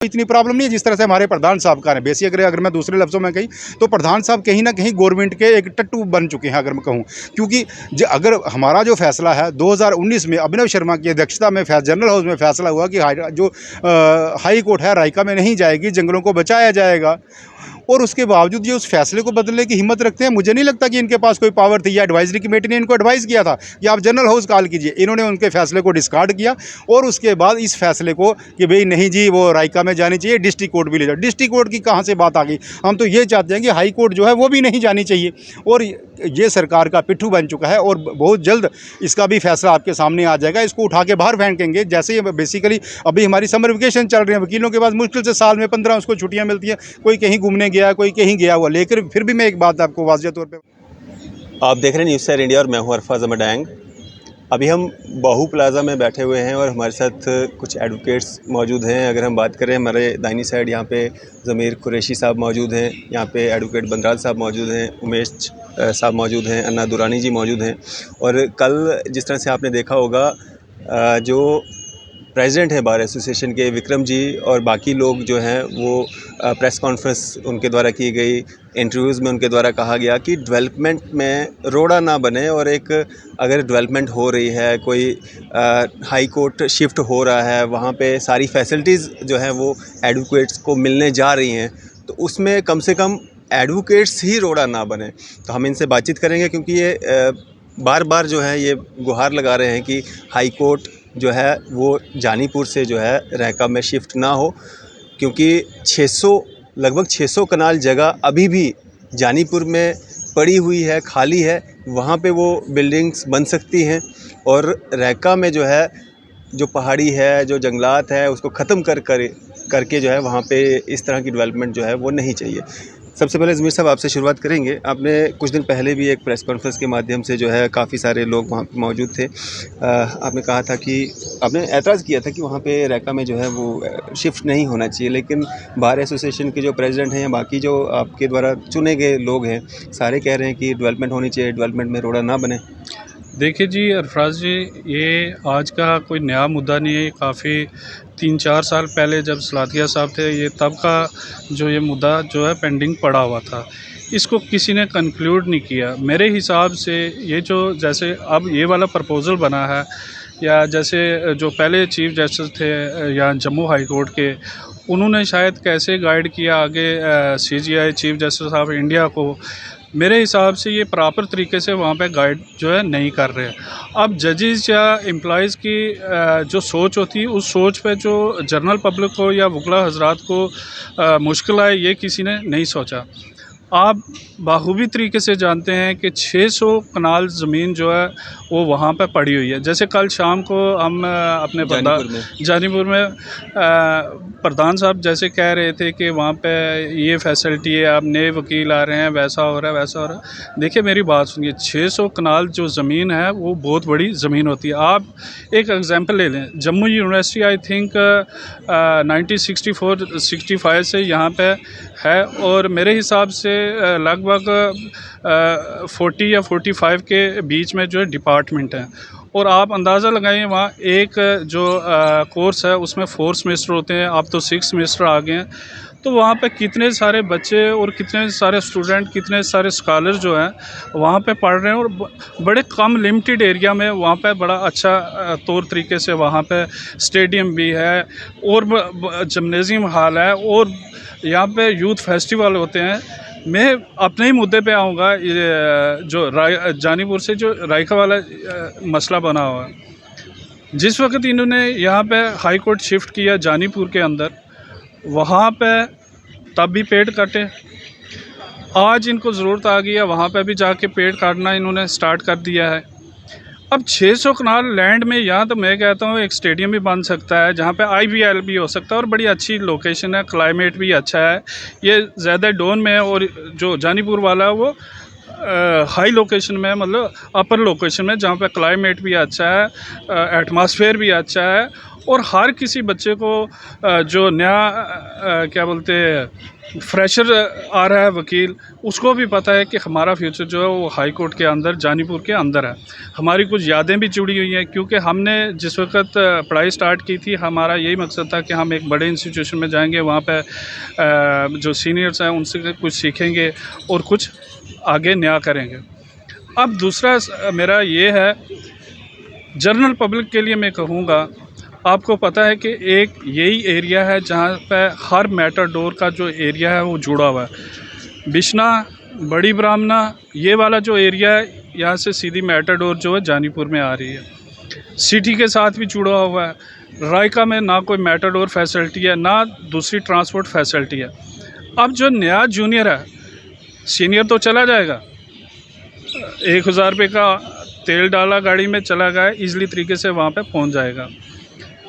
इतनी प्रॉब्लम नहीं है जिस तरह से हमारे प्रधान साहब का है। बेसिक अगर मैं दूसरे लफ्ज़ों में कहीं तो प्रधान साहब कहीं ना कहीं गवर्नमेंट के एक टट्टू बन चुके हैं अगर मैं कहूँ, क्योंकि अगर हमारा जो फैसला है 2019 में अभिनव शर्मा की अध्यक्षता में जनरल हाउस में फैसला हुआ कि जो हाई कोर्ट है रायका में नहीं जाएगी, जंगलों को बचाया जाएगा, और उसके बावजूद ये उस फैसले को बदलने की हिम्मत रखते हैं। मुझे नहीं लगता कि इनके पास कोई पावर थी, या एडवाइजरी कमेटी ने इनको एडवाइस किया था कि आप जनरल हाउस कॉल कीजिए। इन्होंने उनके फैसले को डिस्कार्ड किया और उसके बाद इस फैसले को कि भाई नहीं जी वो रायका में जानी चाहिए, डिस्ट्रिक्ट कोर्ट भी ले जाओ। डिस्ट्रिक्ट कोर्ट की कहाँ से बात आ गई? हम तो ये चाहते हैं कि हाई कोर्ट जो है वो भी नहीं जानी चाहिए, और ये सरकार का पिट्ठू बन चुका है और बहुत जल्द इसका भी फैसला आपके सामने आ जाएगा। इसको उठा के बाहर फेंकेंगे। जैसे ये बेसिकली अभी हमारी समर वेकेशन चल रही है, वकीलों के पास मुश्किल से साल में 15 उसको छुट्टियां मिलती हैं, कोई कहीं घूमने गया, कोई कहीं गया हुआ। लेकर फिर भी मैं एक बात आपको वाज़ेह तौर पे, आप देख रहे हैं न्यूज़ शेयर इंडिया और मैं हूं अरफाज अहमद डैंग। अभी हम बाहू प्लाजा में बैठे हुए हैं और हमारे साथ कुछ एडवोकेट्स मौजूद हैं। अगर हम बात करें, हमारे दाहिनी साइड यहाँ पे ज़मीर कुरैशी साहब मौजूद हैं, यहाँ पे एडवोकेट बंदराल साहब मौजूद हैं, उमेश साहब मौजूद हैं, अन्ना दुरानी जी मौजूद हैं। और कल जिस तरह से आपने देखा होगा, जो प्रेसिडेंट है बार एसोसिएशन के विक्रम जी और बाकी लोग जो हैं वो प्रेस कॉन्फ्रेंस उनके द्वारा की गई, इंटरव्यूज़ में उनके द्वारा कहा गया कि डेवलपमेंट में रोड़ा ना बने, और एक अगर डेवलपमेंट हो रही है, कोई हाई कोर्ट शिफ्ट हो रहा है, वहाँ पे सारी फैसिलिटीज़ जो हैं वो एडवोकेट्स को मिलने जा रही हैं, तो उसमें कम से कम एडवोकेट्स ही रोड़ा ना बने। तो हम इनसे बातचीत करेंगे, क्योंकि ये बार बार जो है ये गुहार लगा रहे हैं कि हाई कोर्ट जो है वो जानीपुर से जो है रैका में शिफ्ट ना हो, क्योंकि 600 लगभग 600 कनाल जगह अभी भी जानीपुर में पड़ी हुई है, खाली है। वहाँ पे वो बिल्डिंग्स बन सकती हैं, और रैका में जो है जो पहाड़ी है, जो जंगलात है, उसको ख़त्म करके जो है वहाँ पे इस तरह की डेवलपमेंट जो है वो नहीं चाहिए। सबसे पहले ज़मीर साहब आपसे शुरुआत करेंगे। आपने कुछ दिन पहले भी एक प्रेस कॉन्फ्रेंस के माध्यम से जो है काफ़ी सारे लोग वहाँ पे मौजूद थे। आपने कहा था कि आपने एतराज़ किया था कि वहाँ पे रैका में जो है वो शिफ्ट नहीं होना चाहिए, लेकिन बार एसोसिएशन के जो प्रेसिडेंट हैं या बाकी जो आपके द्वारा चुने गए लोग हैं, सारे कह रहे हैं कि डेवलपमेंट होनी चाहिए, डेवलपमेंट में रोड़ा ना बने। देखिए जी अरफराज जी, ये आज का कोई नया मुद्दा नहीं है। काफ़ी 3-4 साल पहले जब सलाथिया साहब थे, ये तब का जो ये मुद्दा जो है पेंडिंग पड़ा हुआ था। इसको किसी ने कंक्लूड नहीं किया। मेरे हिसाब से ये जो जैसे अब ये वाला प्रपोज़ल बना है, या जैसे जो पहले चीफ़ जस्टिस थे या जम्मू हाई कोर्ट के, उन्होंने शायद कैसे गाइड किया आगे CJI chief justice of India को, मेरे हिसाब से ये प्रॉपर तरीके से वहाँ पे गाइड जो है नहीं कर रहे। अब जजेस या एम्प्लॉइज़ की जो सोच होती है, उस सोच पे जो जनरल पब्लिक को या वकला हजरात को मुश्किल आए, ये किसी ने नहीं सोचा। आप बाखूबी तरीके से जानते हैं कि 600 कनाल ज़मीन जो है वो वहाँ पे पड़ी हुई है। जैसे कल शाम को हम अपने जानीपुर में प्रधान साहब जैसे कह रहे थे कि वहाँ पे ये फैसिलिटी है, अब नए वकील आ रहे हैं, वैसा हो रहा है, वैसा हो रहा है। देखिए मेरी बात सुनिए, 600 कनाल जो ज़मीन है वो बहुत बड़ी ज़मीन होती है। आप एक एग्जांपल ले लें, जम्मू यूनिवर्सिटी आई थिंक 1964-65 से यहाँ पे है, और मेरे हिसाब से लगभग 40 या 45 के बीच में जो है डिपार्टमेंट हैं। और आप अंदाज़ा लगाइए, वहाँ एक जो कोर्स है उसमें 4 सेमेस्टर होते हैं, अब तो 6 सेमेस्टर आ गए हैं। तो वहाँ पे कितने सारे बच्चे और कितने सारे स्टूडेंट, कितने सारे स्कॉलर जो हैं वहाँ पे पढ़ रहे हैं, और बड़े कम लिमिटेड एरिया में वहाँ पे बड़ा अच्छा तौर तरीके से वहाँ पे स्टेडियम भी है, और जिम्नेज़ियम हॉल है, और यहाँ पे यूथ फेस्टिवल होते हैं। मैं अपने ही मुद्दे पे आऊँगा, जो जानीपुर से जो रायका वाला मसला बना हुआ है। जिस वक्त इन्होंने यहाँ पे हाई कोर्ट शिफ्ट किया जानीपुर के अंदर, वहाँ पे तब भी पेड़ काटे। आज इनको ज़रूरत आ गई है, वहाँ पे भी जाके पेड़ काटना इन्होंने स्टार्ट कर दिया है। अब 600 कनाल लैंड में यहाँ तो मैं कहता हूँ एक स्टेडियम भी बन सकता है, जहाँ पे IVL भी हो सकता है, और बड़ी अच्छी लोकेशन है, क्लाइमेट भी अच्छा है। ये ज़्यादा डाउन में है, और जो जानीपुर वाला है वो हाई लोकेशन में, मतलब अपर लोकेशन में, जहाँ पे क्लाइमेट भी अच्छा है, एटमॉस्फेयर भी अच्छा है, और हर किसी बच्चे को जो नया क्या बोलते हैं फ्रेशर आ रहा है वकील, उसको भी पता है कि हमारा फ्यूचर जो है वो हाई कोर्ट के अंदर, जानीपुर के अंदर है। हमारी कुछ यादें भी जुड़ी हुई हैं, क्योंकि हमने जिस वक्त पढ़ाई स्टार्ट की थी, हमारा यही मकसद था कि हम एक बड़े इंस्टीट्यूशन में जाएंगे, वहाँ पे जो सीनियर्स हैं उनसे कुछ सीखेंगे और कुछ आगे नया करेंगे। अब दूसरा मेरा ये है, जनरल पब्लिक के लिए मैं कहूँगा, आपको पता है कि एक यही एरिया है जहाँ पे हर मैटाडोर का जो एरिया है वो जुड़ा हुआ है। बिश्ना, बड़ी ब्राह्मणा, ये वाला जो एरिया है, यहाँ से सीधी मैटाडोर जो है जानीपुर में आ रही है। सिटी के साथ भी जुड़ा हुआ है। रायका में ना कोई मैटाडोर फैसिलिटी है, ना दूसरी ट्रांसपोर्ट फैसिलिटी है। अब जो नया जूनियर है, सीनियर तो चला जाएगा, 1000 रुपये का तेल डाला गाड़ी में, चला गया, ईज़िली तरीके से वहाँ पे पहुँच जाएगा।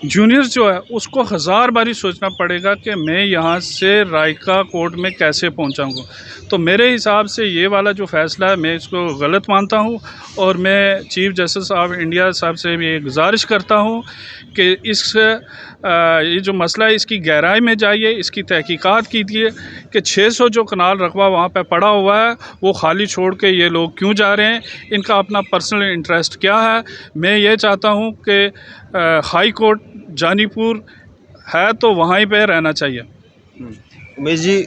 जूनियर्स जो है उसको 1000 बारी सोचना पड़ेगा कि मैं यहाँ से रायका कोर्ट में कैसे पहुँचाऊँगा। तो मेरे हिसाब से ये वाला जो फ़ैसला है, मैं इसको गलत मानता हूँ, और मैं चीफ़ जस्टिस ऑफ इंडिया साहब से भी गुजारिश करता हूँ कि ये जो मसला है इसकी गहराई में जाइए, इसकी तहकीकात कीजिए कि 600 जो कनाल रकबा वहाँ पे पड़ा हुआ है वो खाली छोड़ के ये लोग क्यों जा रहे हैं, इनका अपना पर्सनल इंटरेस्ट क्या है। मैं ये चाहता हूँ कि हाई कोर्ट जानीपुर है तो वहीं पे रहना चाहिए। उमेश जी,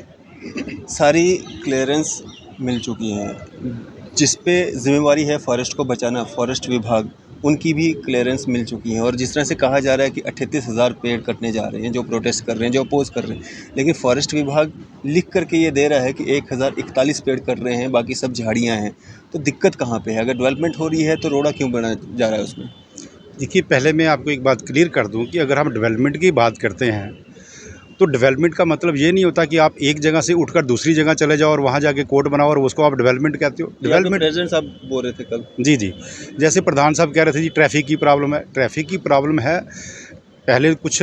सारी क्लियरेंस मिल चुकी हैं, जिस पे जिम्मेवारी है फॉरेस्ट को बचाना, फॉरेस्ट विभाग, उनकी भी क्लियरेंस मिल चुकी है। और जिस तरह से कहा जा रहा है कि 38,000 पेड़ कटने जा रहे हैं, जो प्रोटेस्ट कर रहे हैं, जो अपोज कर रहे हैं, लेकिन फॉरेस्ट विभाग लिख करके ये दे रहा है कि 1041 पेड़ कट रहे हैं, बाकी सब झाड़ियाँ हैं। तो दिक्कत कहाँ पे है? अगर डेवलपमेंट हो रही है तो रोड़ा क्यों बना जा रहा है उसमें? देखिए, पहले मैं आपको एक बात क्लियर कर दूं कि अगर हम डेवलपमेंट की बात करते हैं तो डेवलपमेंट का मतलब ये नहीं होता कि आप एक जगह से उठकर दूसरी जगह चले जाओ और वहाँ जाके कोर्ट बनाओ और उसको आप डेवलपमेंट कहते हो। डेवलपमेंट प्रेसिडेंट साहब बोल रहे थे कल। जी, जैसे प्रधान साहब कह रहे थे जी ट्रैफिक की प्रॉब्लम है। ट्रैफिक की प्रॉब्लम है, पहले कुछ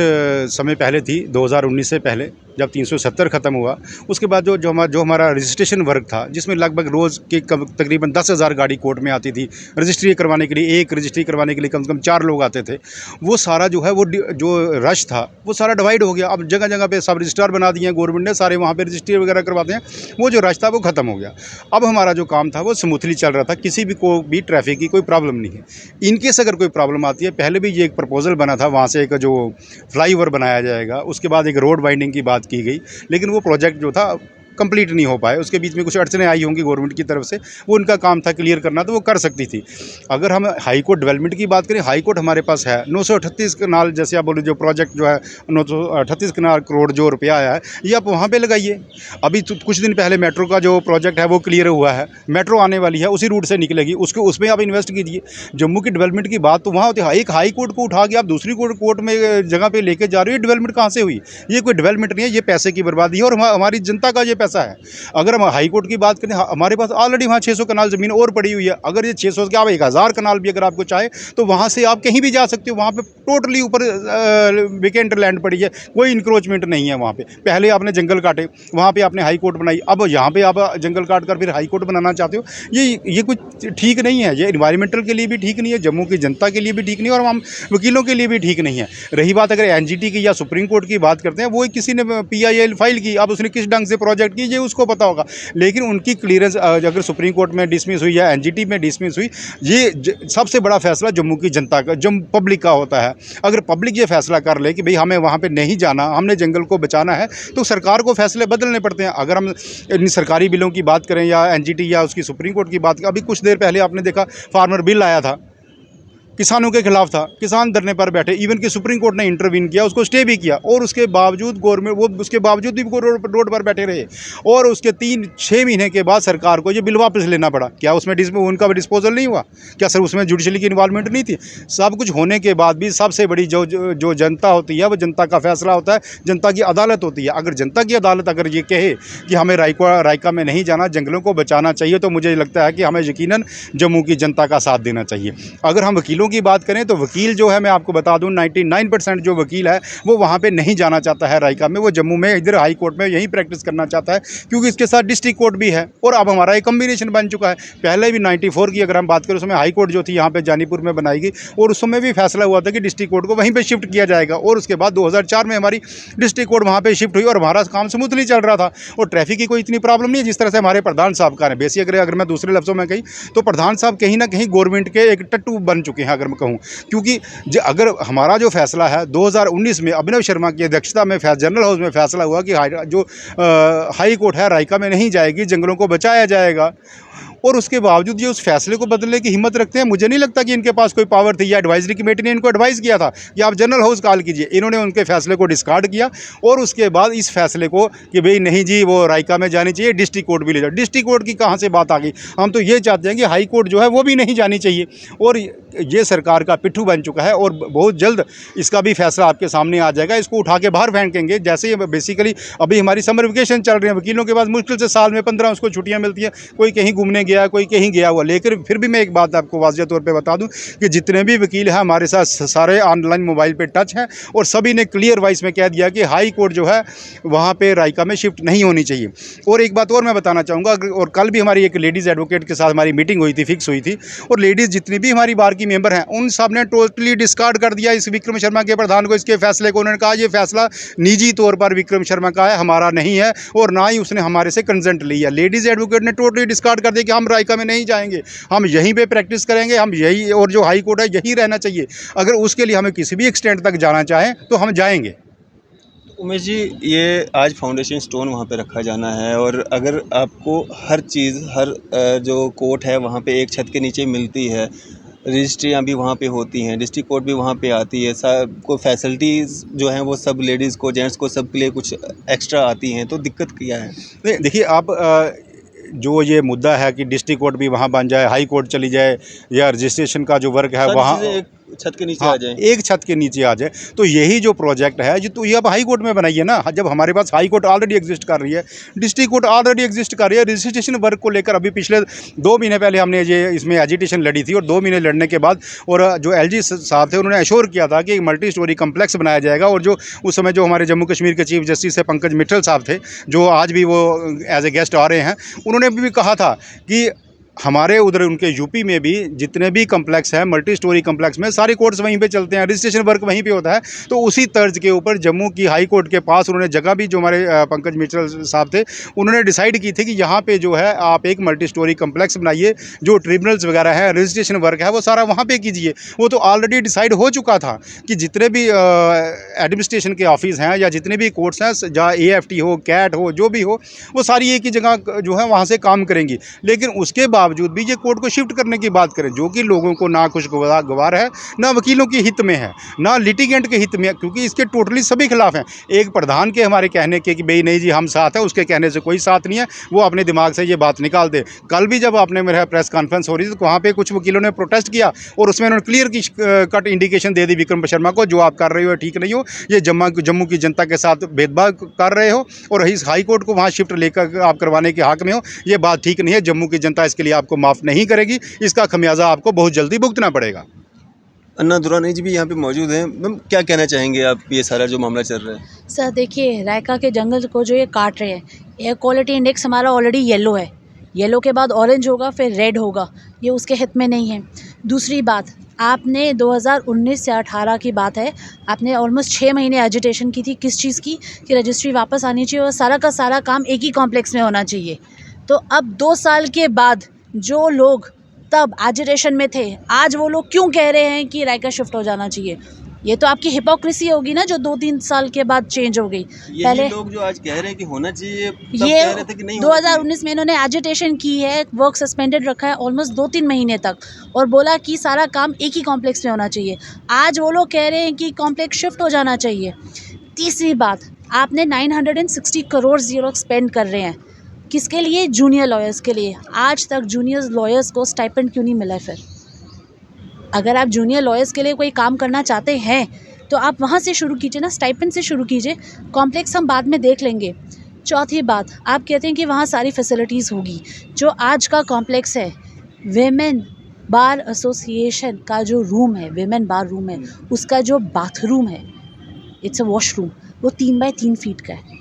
समय पहले थी, 2019 से पहले जब 370 ख़त्म हुआ, उसके बाद जो हमारा रजिस्ट्रेशन वर्क था, जिसमें लगभग रोज़ के तकरीबन 10,000 गाड़ी कोर्ट में आती थी रजिस्ट्री करवाने के लिए। एक रजिस्ट्री करवाने के लिए कम से कम 4 लोग आते थे। वो सारा जो है वो जो रश था वो सारा डिवाइड हो गया। अब जगह जगह पे सब रजिस्ट्रार बना दिए हैं गवर्नमेंट ने, सारे वहाँ पे रजिस्ट्री वगैरह करवाते हैं। वो जो रश था वो ख़त्म हो गया। अब हमारा जो काम था वो स्मूथली चल रहा था, किसी भी को भी ट्रैफिक की कोई प्रॉब्लम नहीं है। इनकेस अगर कोई प्रॉब्लम आती है, पहले भी ये एक प्रपोजल बना था, वहाँ से एक जो फ्लाईओवर बनाया जाएगा, उसके बाद एक रोड वाइंडिंग की बात की गई, लेकिन वो प्रोजेक्ट जो था कंप्लीट नहीं हो पाए। उसके बीच में कुछ अड़चनें आई होंगी गवर्नमेंट की तरफ से, वो उनका काम था क्लियर करना, तो वो कर सकती थी। अगर हम हाई कोर्ट डेवलपमेंट की बात करें, हाई कोर्ट हमारे पास है 938 कनाल, जैसे आप बोले जो प्रोजेक्ट जो है 938 करोड़ जो रुपया आया है, ये आप वहाँ पे लगाइए। अभी कुछ दिन पहले मेट्रो का जो प्रोजेक्ट है वो क्लियर हुआ है, मेट्रो आने वाली है, उसी रूट से निकलेगी, उसको उसमें आप इन्वेस्ट कीजिए। जम्मू की डेवलपमेंट की बात तो वहाँ होती है, एक हाई कोर्ट को उठा के आप दूसरी कोर्ट में जगह पे लेके जा रहे हो, डेवलपमेंट कहाँ से हुई? ये कोई डेवलपमेंट नहीं है, ये पैसे की बर्बादी है और हमारी जनता का ये पैसा है। अगर हम हाई कोर्ट की बात करें, हमारे पास ऑलरेडी वहाँ 600 कनाल ज़मीन और पड़ी हुई है। अगर ये 600 के आप 1000 कनाल भी अगर आपको चाहे तो वहाँ से आप कहीं भी जा सकते हो। वहाँ पे टोटली ऊपर वेकेंट लैंड पड़ी है, कोई इंक्रोचमेंट नहीं है वहाँ पे। पहले आपने जंगल काटे, वहाँ पे आपने हाई कोर्ट बनाई, अब यहाँ पे आप जंगल काट कर फिर हाई कोर्ट बनाना चाहते हो। ये कुछ ठीक नहीं है। ये इन्वायरमेंटल के लिए भी ठीक नहीं है, जम्मू की जनता के लिए भी ठीक नहीं है और हम वकीलों के लिए भी ठीक नहीं है। रही बात अगर NGT की या सुप्रीम कोर्ट की बात करते हैं, वो किसी ने PIL फाइल की, अब उसने किस ढंग से प्रोजेक्ट की ये उसको पता होगा, लेकिन उनकी क्लियरेंस अगर सुप्रीम कोर्ट में डिसमिस हुई या NGT में डिसमिस हुई, ये सबसे बड़ा फैसला जम्मू की जनता का, जम्मू पब्लिक का होता है। अगर पब्लिक ये फैसला कर ले कि भाई हमें वहाँ पे नहीं जाना, हमने जंगल को बचाना है, तो सरकार को फैसले बदलने पड़ते हैं। अगर हम इन सरकारी बिलों की बात करें या NGT या उसकी सुप्रीम कोर्ट की बात करें, अभी कुछ देर पहले आपने देखा फार्मर बिल आया था, किसानों के खिलाफ था, किसान धरने पर बैठे, इवन कि सुप्रीम कोर्ट ने इंटरवीन किया, उसको स्टे भी किया, और उसके बावजूद गवर्नमेंट वो उसके बावजूद भी रोड पर बैठे रहे और उसके 3-6 महीने के बाद सरकार को ये बिल वापस लेना पड़ा। क्या उसमें उनका डिस्पोजल नहीं हुआ? क्या सर उसमें जुडिशरी की इन्वॉल्वमेंट नहीं थी? सब कुछ होने के बाद भी सबसे बड़ी जो जनता होती है वो जनता का फैसला होता है, जनता की अदालत होती है। अगर जनता की अदालत अगर ये कहे कि हमें रायका में नहीं जाना, जंगलों को बचाना चाहिए, तो मुझे लगता है कि हमें यकीनन जम्मू की जनता का साथ देना चाहिए। अगर हम वकीलों की बात करें तो वकील जो है, मैं आपको बता दूं 99% जो वकील है वो वहाँ पे नहीं जाना चाहता है रायका में। वो जम्मू में इधर हाई कोर्ट में यहीं प्रैक्टिस करना चाहता है, क्योंकि इसके साथ डिस्ट्रिक्ट कोर्ट भी है और अब हमारा एक कम्बिनेशन बन चुका है। पहले भी 94 की अगर हम बात करें, उसमें हाई कोर्ट जो थी यहाँ पे जानीपुर में बनाई गई और उस समय भी फैसला हुआ था कि डिस्ट्रिक्ट कोर्ट को वहीं पे शिफ्ट किया जाएगा। और उसके बाद 2004 में हमारी डिस्ट्रिक्ट कोर्ट वहाँ पे शिफ्ट हुई और हमारा काम स्मूथली चल रहा था और ट्रैफिक की कोई इतनी प्रॉब्लम नहीं है जिस तरह से हमारे प्रधान साहब का है। बेसिकली अगर मैं दूसरे लफ्ज़ों में कही तो प्रधान साहब कहीं ना कहीं गवर्नमेंट के एक टट्टू बन चुके हैं अगर मैं कहूँ, क्योंकि अगर हमारा जो फैसला है 2019 में अभिनव शर्मा की अध्यक्षता में जनरल हाउस में फैसला हुआ कि जो हाई कोर्ट है रायका में नहीं जाएगी, जंगलों को बचाया जाएगा, और उसके बावजूद ये उस फैसले को बदलने की हिम्मत रखते हैं। मुझे नहीं लगता कि इनके पास कोई पावर थी, या एडवाइजरी कमेटी ने इनको एडवाइस किया था कि आप जनरल हाउस कॉल कीजिए। इन्होंने उनके फैसले को डिस्कार्ड किया और उसके बाद इस फैसले को कि भाई नहीं जी वो रायका में जानी चाहिए, डिस्ट्रिक्ट कोर्ट भी ले जाओ। डिस्ट्रिक्ट कोर्ट की कहाँ से बात आ गई? हम तो ये चाहते हैं कि हाई कोर्ट जो है वो भी नहीं जानी चाहिए और ये सरकार का पिट्ठू बन चुका है और बहुत जल्द इसका भी फैसला आपके सामने आ जाएगा। इसको उठा के बाहर फेंकेंगे। जैसे ही बेसिकली अभी हमारी समर वेकेशन चल रही है, वकीलों के पास मुश्किल से साल में 15 उसको छुट्टियां मिलती हैं, कोई कहीं घूमने गया, कोई कहीं गया हुआ। लेकिन फिर भी मैं एक बात आपको वाज़ेह तौर पे बता दूं कि जितने भी वकील हैं हमारे साथ सारे ऑनलाइन मोबाइल पे टच हैं और सभी ने क्लियर वॉइस में कह दिया कि हाई कोर्ट जो है वहाँ पे रायका में शिफ्ट नहीं होनी चाहिए। और एक बात और मैं बताना चाहूँगा, और कल भी हमारी एक लेडीज़ एडवोकेट के साथ हमारी मीटिंग हुई थी, फिक्स हुई थी, और लेडीज़ जितनी भी हमारी बार की मेंबर हैं उन सब ने टोटली डिस्कार्ड कर दिया इस विक्रम शर्मा के प्रधान को, इसके फैसले को। उन्होंने कहा ये फैसला निजी तौर पर विक्रम शर्मा का है, हमारा नहीं है और ना ही उसने हमारे से कंसेंट ली है। लेडीज़ एडवोकेट ने टोटली डिस्कार्ड कर दिया कि हम रायका में नहीं जाएंगे, हम यहीं पे प्रैक्टिस करेंगे, हम यही, और जो हाई कोर्ट है यहीं रहना चाहिए। अगर उसके लिए हमें किसी भी एक्सटेंट तक जाना चाहें तो हम जाएंगे। उमेश जी, ये आज फाउंडेशन स्टोन वहाँ पे रखा जाना है और अगर आपको हर चीज़, हर जो कोर्ट है वहाँ पे एक छत के नीचे मिलती है, रजिस्ट्रियाँ भी वहाँ पे होती हैं, डिस्ट्रिक्ट कोर्ट भी वहाँ पे आती है, सब को फैसिलिटीज़ जो हैं वो सब लेडीज़ को, जेंट्स को, सब के लिए कुछ एक्स्ट्रा आती हैं, तो दिक्कत क्या है? नहीं देखिए, आप जो ये मुद्दा है कि डिस्ट्रिक्ट कोर्ट भी वहाँ बन जाए, हाई कोर्ट चली जाए, या रजिस्ट्रेशन का जो वर्क है वहाँ एक छत के नीचे हाँ, आ जाए, एक छत के नीचे आ जाए, तो यही जो प्रोजेक्ट है ये तो ये अब हाई कोर्ट में बनाइए ना। जब हमारे पास हाई कोर्ट ऑलरेडी एग्जिस्ट कर रही है, डिस्ट्रिक्ट कोर्ट ऑलरेडी एग्जिस्ट कर रही है। रजिस्ट्रेशन वर्क को लेकर अभी पिछले 2 महीने पहले हमने ये इसमें एजिटेशन लड़ी थी और 2 महीने लड़ने के बाद और जो LG साहब थे उन्होंने एश्योर किया था कि एक मल्टी स्टोरी कम्प्लेक्स बनाया जाएगा। और जो उस समय जो हमारे जम्मू कश्मीर के चीफ जस्टिस है पंकज मित्तल साहब थे, जो आज भी वो एज ए गेस्ट आ रहे हैं, उन्होंने भी कहा था कि हमारे उधर उनके यूपी में भी जितने भी कम्प्लेक्स हैं, मल्टी स्टोरी कम्प्लेक्स में सारे कोर्ट्स वहीं पे चलते हैं, रजिस्ट्रेशन वर्क वहीं पे होता है। तो उसी तर्ज के ऊपर जम्मू की हाई कोर्ट के पास उन्होंने जगह भी, जो हमारे पंकज मित्तल साहब थे, उन्होंने डिसाइड की थी कि यहाँ पे जो है आप एक मल्टी स्टोरी कम्प्लेक्स बनाइए, जो ट्रिब्यूनल्स वगैरह है, रजिस्ट्रेशन वर्क है वो सारा वहाँ पर कीजिए। वो तो ऑलरेडी डिसाइड हो चुका था कि जितने भी एडमिनिस्ट्रेशन के ऑफिस हैं या जितने भी कोर्ट्स हैं, जहाँ AFT हो, कैट हो, जो भी हो, वो सारी एक ही जगह जो है वहाँ से काम करेंगी। लेकिन उसके बावजूद भी ये कोर्ट को शिफ्ट करने की बात करें, जो कि लोगों को ना खुशगवार है, ना वकीलों के हित में है, ना लिटिगेंट के हित में है, क्योंकि इसके टोटली सभी खिलाफ हैं। एक प्रधान के हमारे कहने के कि भाई नहीं जी हम साथ हैं, उसके कहने से कोई साथ नहीं है, वो अपने दिमाग से ये बात निकाल दे। कल भी जब आपने मेरा प्रेस कॉन्फ्रेंस हो रही थी तो वहाँ पर कुछ वकीलों ने प्रोटेस्ट किया और उसमें उन्होंने क्लियर कट इंडिकेशन दे दी विक्रम शर्मा को, जो आप कर रहे हो ठीक नहीं हो, ये जम्मू की जनता के साथ भेदभाव कर रहे हो और इस हाई कोर्ट को वहाँ शिफ्ट लेकर आप करवाने के हक में हो, ये बात ठीक नहीं है। जम्मू की जनता इसके लिए आपको माफ़ नहीं करेगी, इसका खमियाजा आपको बहुत जल्दी भुगतना पड़ेगा। अन्ना दुरानी जी भी यहाँ पे मौजूद हैं। मैम, क्या कहना चाहेंगे आप, ये सारा जो मामला चल रहा है? सर देखिए, रायका के जंगल को जो ये काट रहे हैं, एयर क्वालिटी इंडेक्स हमारा ऑलरेडी येलो है, येलो के बाद ऑरेंज होगा, फिर रेड होगा, ये उसके हित में नहीं है। दूसरी बात, आपने 2019 से 18 की बात है, आपने ऑलमोस्ट 6 महीने एजिटेशन की थी, किस चीज़ की, कि रजिस्ट्री वापस आनी चाहिए और सारा का सारा काम एक ही कॉम्प्लेक्स में होना चाहिए। तो अब 2 साल के बाद जो लोग तब एजिटेशन में थे, आज वो लोग क्यों कह रहे हैं कि रायका शिफ्ट हो जाना चाहिए? ये तो आपकी हिपोक्रेसी होगी ना, जो 2-3 साल के बाद चेंज हो गई। पहले लोग जो आज कह रहे हैं कि होना चाहिए, तब ये कह रहे थे कि नहीं 2019 में इन्होंने एजिटेशन की है, वर्क सस्पेंडेड रखा है ऑलमोस्ट 2-3 महीने तक, और बोला कि सारा काम एक ही कॉम्प्लेक्स में होना चाहिए। आज वो लोग कह रहे हैं कि कॉम्प्लेक्स शिफ्ट हो जाना चाहिए। तीसरी बात, आपने 960 करोड़ ये लोग स्पेंड कर रहे हैं, किसके लिए? जूनियर लॉयर्स के लिए। आज तक जूनियर लॉयर्स को स्टाइपेंड क्यों नहीं मिला है? फिर अगर आप जूनियर लॉयर्स के लिए कोई काम करना चाहते हैं तो आप वहाँ से शुरू कीजिए ना, स्टाइपेंड से शुरू कीजिए, कॉम्प्लेक्स हम बाद में देख लेंगे। चौथी बात, आप कहते हैं कि वहाँ सारी फैसिलिटीज़ होगी। जो आज का कॉम्प्लेक्स है, वेमेन बार एसोसिएशन का जो रूम है, विमेन बार रूम है, उसका जो बाथरूम है, इट्स अ वॉशरूम, वो 3 बाय 3 फीट का है।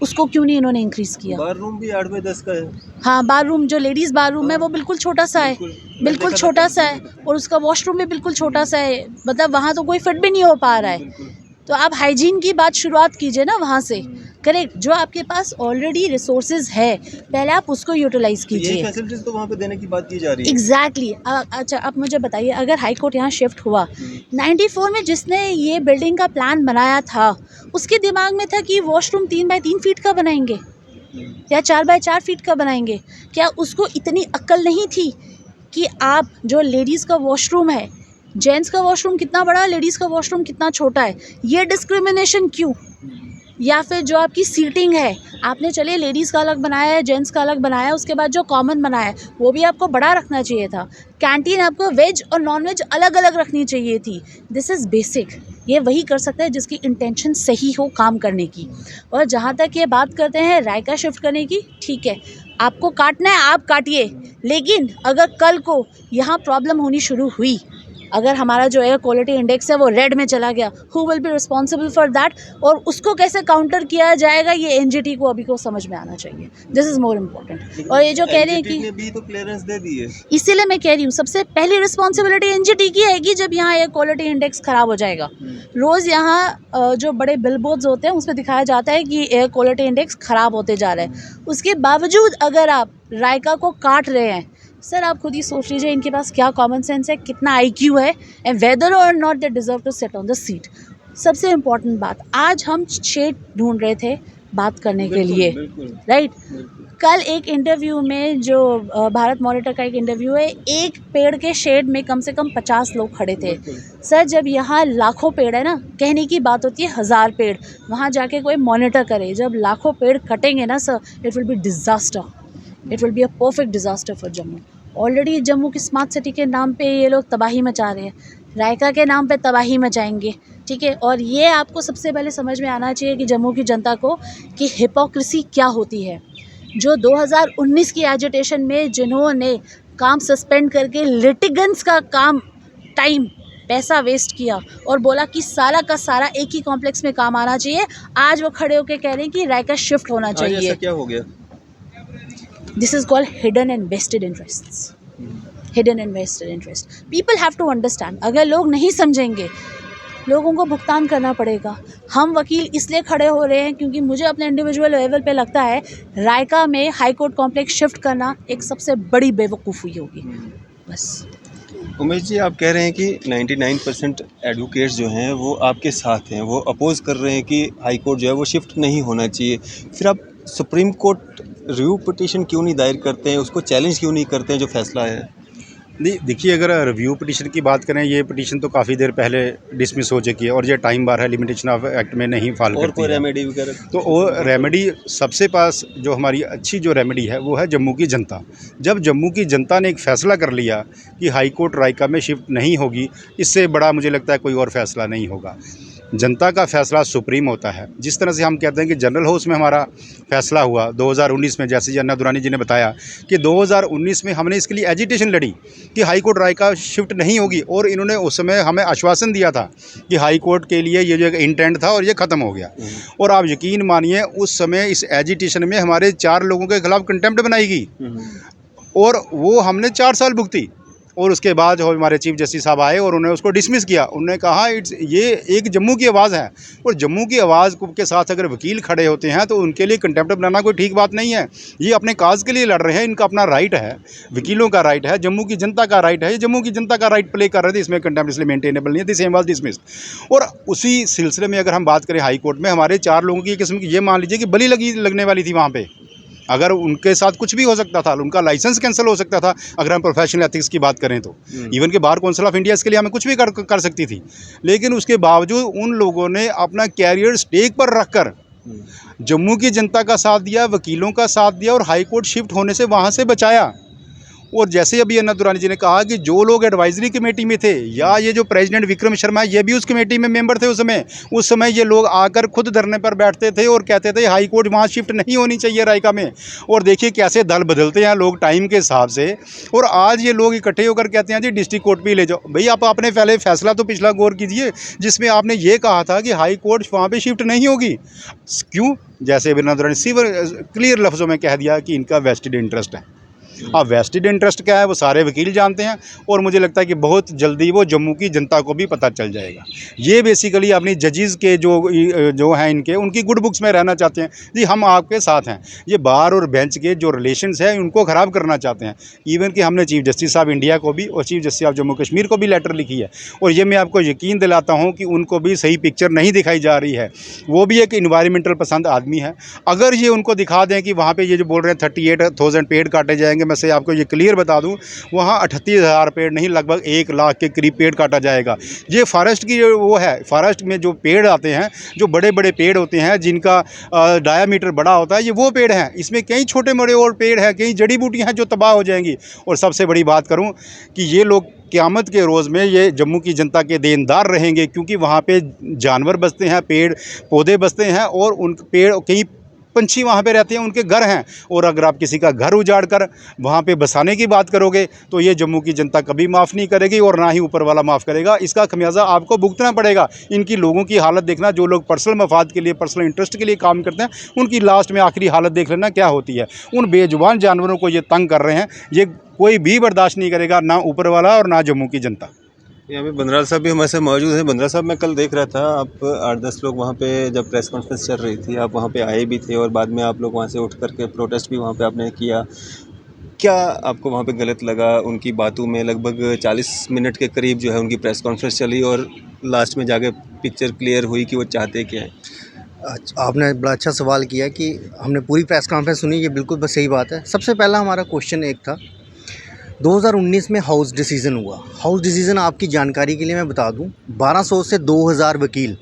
उसको क्यों नहीं इन्होंने इंक्रीज़ किया? बार रूम भी 8 बाय 10 का है। हाँ, बार रूम जो लेडीज़ बार रूम है वो बिल्कुल छोटा सा है, बिल्कुल छोटा सा है, और उसका वॉशरूम भी बिल्कुल छोटा सा है, मतलब वहाँ तो कोई फिट भी नहीं हो पा रहा है। तो आप हाइजीन की बात शुरुआत कीजिए ना वहाँ से। करेक्ट, जो आपके पास ऑलरेडी रिसोर्सेज है, पहले आप उसको यूटिलाइज यही कीजिए। फैसिलिटीज तो वहाँ पे देने की बात की जा रही है। एग्जैक्टली अच्छा, आप मुझे बताइए, अगर हाई कोर्ट यहाँ शिफ्ट हुआ, 94 में जिसने ये बिल्डिंग का प्लान बनाया था, उसके दिमाग में था कि वॉशरूम 3 बाय 3 फीट का बनाएंगे या 4 बाय 4 फीट का बनाएंगे। क्या उसको इतनी अक्ल नहीं थी कि आप जो लेडीज़ का वॉशरूम है, जेंट्स का वॉशरूम कितना बड़ा है, लेडीज़ का वॉशरूम कितना छोटा है, ये डिस्क्रिमिनेशन क्यों? या फिर जो आपकी सीटिंग है, आपने चलिए लेडीज़ का अलग बनाया है, जेंट्स का अलग बनाया है, उसके बाद जो कॉमन बनाया है वो भी आपको बड़ा रखना चाहिए था। कैंटीन आपको वेज और नॉन वेज अलग अलग रखनी चाहिए थी। This is basic. ये वही कर सकता है जिसकी इंटेंशन सही हो काम करने की। और जहाँ तक ये बात करते हैं रायका शिफ्ट करने की, ठीक है, आपको काटना है आप काटिए, लेकिन अगर कल को यहाँ प्रॉब्लम होनी शुरू हुई, अगर हमारा जो एयर क्वालिटी इंडेक्स है वो रेड में चला गया, who will be responsible for that? और उसको कैसे काउंटर किया जाएगा, ये एनजीटी को अभी को समझ में आना चाहिए। This is more important. और ये जो कह रहे हैं कि ने भी तो क्लियरेंस दे दी है, इसीलिए मैं कह रही हूँ सबसे पहली रिस्पॉन्सिबिलिटी एनजीटी की है कि जब यहाँ एयर क्वालिटी इंडेक्स ख़राब हो जाएगा, रोज़ यहाँ जो बड़े बिलबोर्ड्स होते हैं उसमें दिखाया जाता है कि एयर क्वालिटी इंडेक्स ख़राब होते जा रहा है, उसके बावजूद अगर आप रायका को काट रहे हैं, सर आप खुद ही सोच लीजिए इनके पास क्या कॉमन सेंस है, कितना आईक्यू है, एंड वेदर और not they deserve to sit on the seat. सबसे इम्पॉर्टेंट बात, आज हम शेड ढूंढ रहे थे बात करने के लिए, राइट? कल एक इंटरव्यू में जो भारत मॉनिटर का एक इंटरव्यू है, एक पेड़ के शेड में कम से कम 50 लोग खड़े थे। सर जब यहाँ लाखों पेड़ है ना, कहने की बात होती है 1000 पेड़, वहाँ जाके कोई मॉनिटर करे, जब लाखों पेड़ कटेंगे ना sir, it will be disaster, it will be a perfect disaster for Jammu. Already Jammu की स्मार्ट सिटी के नाम पे ये लोग तबाही मचा रहे हैं, रायका के नाम पे तबाही मचाएंगे, ठीक है? और ये आपको सबसे पहले समझ में आना चाहिए कि जम्मू की जनता को कि हिपोक्रेसी क्या होती है। जो 2019 की एजिटेशन में जिन्होंने काम सस्पेंड करके लिटिगेंट्स का काम, टाइम, पैसा वेस्ट किया और बोला कि सारा का सारा एक ही कॉम्प्लेक्स में काम आना चाहिए, आज वो खड़े होकर कह रहे हैं कि रायका शिफ्ट होना चाहिए। ऐसा क्या हो गया? This is called hidden and vested interests. Hidden and vested interest. People have to understand. अगर लोग नहीं समझेंगे, लोगों को भुगतान करना पड़ेगा। हम वकील इसलिए खड़े हो रहे हैं क्योंकि मुझे अपने इंडिविजुअल लेवल पे लगता है रायका में हाई कोर्ट कॉम्प्लेक्स शिफ्ट करना एक सबसे बड़ी बेवकूफ़ी होगी। बस। उमेश जी, आप कह रहे हैं कि 99% एडवोकेट्स जो हैं वो आपके साथ हैं, वो अपोज कर रहे हैं कि हाई कोर्ट जो है वो शिफ्ट नहीं होना चाहिए, फिर आप सुप्रीम कोर्ट रिव्यू पिटीशन क्यों नहीं दायर करते हैं, उसको चैलेंज क्यों नहीं करते हैं जो फैसला है? नहीं, देखिए, अगर रिव्यू पिटीशन की बात करें, ये पिटीशन तो काफ़ी देर पहले डिसमिस हो चुकी है और ये टाइम बार है, लिमिटेशन ऑफ एक्ट में नहीं फॉल और करती कोई है। रेमेडी वगैरह? तो वो रेमेडी सबसे पास जो हमारी अच्छी जो रेमेडी है वो है जम्मू की जनता। जब जम्मू की जनता ने एक फ़ैसला कर लिया कि हाई कोर्ट रायका में शिफ्ट नहीं होगी, इससे बड़ा मुझे लगता है कोई और फैसला नहीं होगा। जनता का फ़ैसला सुप्रीम होता है। जिस तरह से हम कहते हैं कि जनरल हाउस में हमारा फ़ैसला हुआ 2019 में, जैसे अन्ना दुरानी जी ने बताया कि 2019 में हमने इसके लिए एजिटेशन लड़ी कि हाई कोर्ट रायका शिफ्ट नहीं होगी, और इन्होंने उस समय हमें आश्वासन दिया था कि हाई कोर्ट के लिए ये जो इंटेंट था और ये ख़त्म हो गया। और आप यकीन मानिए, उस समय इस एजिटेशन में हमारे 4 लोगों के खिलाफ कंटेम्प्ट बनाई गई और वो हमने 4 साल भुगती। और उसके बाद जो हमारे चीफ जस्टिस साहब आए और उन्होंने उसको डिसमिस किया। उन्होंने कहा ये एक जम्मू की आवाज़ है, और जम्मू की आवाज़ के साथ अगर वकील खड़े होते हैं तो उनके लिए कंटेम्प्ट बनाना कोई ठीक बात नहीं है। ये अपने काज के लिए लड़ रहे हैं, इनका अपना राइट है, वकीलों का राइट है, जम्मू की जनता का राइट है, ये जम्मू की जनता का राइट प्ले कर रहे थे, इसमें कंटेम्प्ट इसलिए मेंटेनेबल नहीं है, सेम वाज डिसमिस्ड। और उसी सिलसिले में अगर हम बात करें हाई कोर्ट में हमारे 4 लोगों की किस्म की, ये मान लीजिए कि बलि लगने वाली थी वहाँ पर। अगर उनके साथ कुछ भी हो सकता था, उनका लाइसेंस कैंसिल हो सकता था, अगर हम प्रोफेशनल एथिक्स की बात करें तो इवन के बार काउंसिल ऑफ इंडिया इसके लिए हमें कुछ भी कर सकती थी। लेकिन उसके बावजूद उन लोगों ने अपना कैरियर स्टेक पर रखकर जम्मू की जनता का साथ दिया, वकीलों का साथ दिया और हाई कोर्ट शिफ्ट होने से वहाँ से बचाया। और जैसे अभी अन्ना दुरानी जी ने कहा कि जो लोग एडवाइजरी कमेटी में थे या ये जो प्रेसिडेंट विक्रम शर्मा है ये भी उस कमेटी में मेंबर थे उस समय ये लोग आकर खुद धरने पर बैठते थे और कहते थे हाई कोर्ट वहाँ शिफ्ट नहीं होनी चाहिए रायका में। और देखिए कैसे दल बदलते हैं लोग टाइम के हिसाब से, और आज ये लोग इकट्ठे होकर कहते हैं जी डिस्ट्रिक्ट कोर्ट भी ले जाओ। भाई आप आपने पहले फैसला तो पिछला गौर कीजिए जिसमें आपने ये कहा था कि हाई कोर्ट वहाँ पर शिफ्ट नहीं होगी। क्यों? जैसे अन्ना दुरानी सीवर क्लियर लफ्ज़ों में कह दिया कि इनका वेस्टेड इंटरेस्ट है। अब वेस्टेड इंटरेस्ट क्या है वो सारे वकील जानते हैं, और मुझे लगता है कि बहुत जल्दी वो जम्मू की जनता को भी पता चल जाएगा। ये बेसिकली अपनी जजेस के जो हैं इनके उनकी गुड बुक्स में रहना चाहते हैं जी, हम आपके साथ हैं। ये बार और बेंच के जो रिलेशंस हैं उनको ख़राब करना चाहते हैं। इवन कि हमने चीफ जस्टिस साहब इंडिया को भी और chief justice of Jammu Kashmir को भी लेटर लिखी है, और ये मैं आपको यकीन दिलाता हूँ कि उनको भी सही पिक्चर नहीं दिखाई जा रही है। वो भी एक इन्वायरमेंटल पसंद आदमी है। अगर ये उनको दिखा दें कि वहाँ पर ये जो बोल रहे हैं 38,000 पेड़ काटे जाएंगे, मैं से आपको ये क्लियर बता दूं वहाँ 38,000 पेड़ नहीं लगभग 1 लाख के करीब पेड़ काटा जाएगा। ये फॉरेस्ट की जो वो है, फॉरेस्ट में जो पेड़ आते हैं जो बड़े बड़े पेड़ होते हैं जिनका डायामीटर बड़ा होता है, ये वो पेड़ हैं। इसमें कई छोटे मोटे और पेड़ हैं, कई जड़ी बूटियाँ हैं जो तबाह हो जाएंगी। और सबसे बड़ी बात करूँ कि ये लोग क़यामत के रोज़ में ये जम्मू की जनता के देनदार रहेंगे, क्योंकि वहाँ पे जानवर बसते हैं, पेड़ पौधे बसते हैं, और उन पेड़ कई पंछी वहाँ पे रहते हैं, उनके घर हैं। और अगर आप किसी का घर उजाड़ कर वहाँ पे बसाने की बात करोगे तो ये जम्मू की जनता कभी माफ़ नहीं करेगी, और ना ही ऊपर वाला माफ़ करेगा। इसका खमियाजा आपको भुगतना पड़ेगा। इनकी लोगों की हालत देखना, जो लोग पर्सनल मफाद के लिए, पर्सनल इंटरेस्ट के लिए काम करते हैं, उनकी लास्ट में आखिरी हालत देख लेना क्या होती है। उन बेजुबान जानवरों को ये तंग कर रहे हैं, ये कोई भी बर्दाश्त नहीं करेगा, ना ऊपर वाला और ना जम्मू की जनता। यहाँ पे बंदराल साहब भी हमारे साथ मौजूद हैं। बंदराल साहब, मैं कल देख रहा था आप 8-10 लोग वहाँ पे जब प्रेस कॉन्फ्रेंस चल रही थी आप वहाँ पे आए भी थे, और बाद में आप लोग वहाँ से उठ करके प्रोटेस्ट भी वहाँ पे आपने किया। क्या आपको वहाँ पे गलत लगा? उनकी बातों में लगभग 40 मिनट के करीब जो है उनकी प्रेस कॉन्फ्रेंस चली, और लास्ट में जाके पिक्चर क्लियर हुई कि वो चाहते क्या हैं। आपने बड़ा अच्छा सवाल किया कि हमने पूरी प्रेस कॉन्फ्रेंस सुनी, ये बिल्कुल बस सही बात है। सबसे पहला हमारा क्वेश्चन एक था, 2019 में हाउस डिसीज़न हुआ। हाउस डिसीज़न आपकी जानकारी के लिए मैं बता दूं, 1200 से 2000 वकील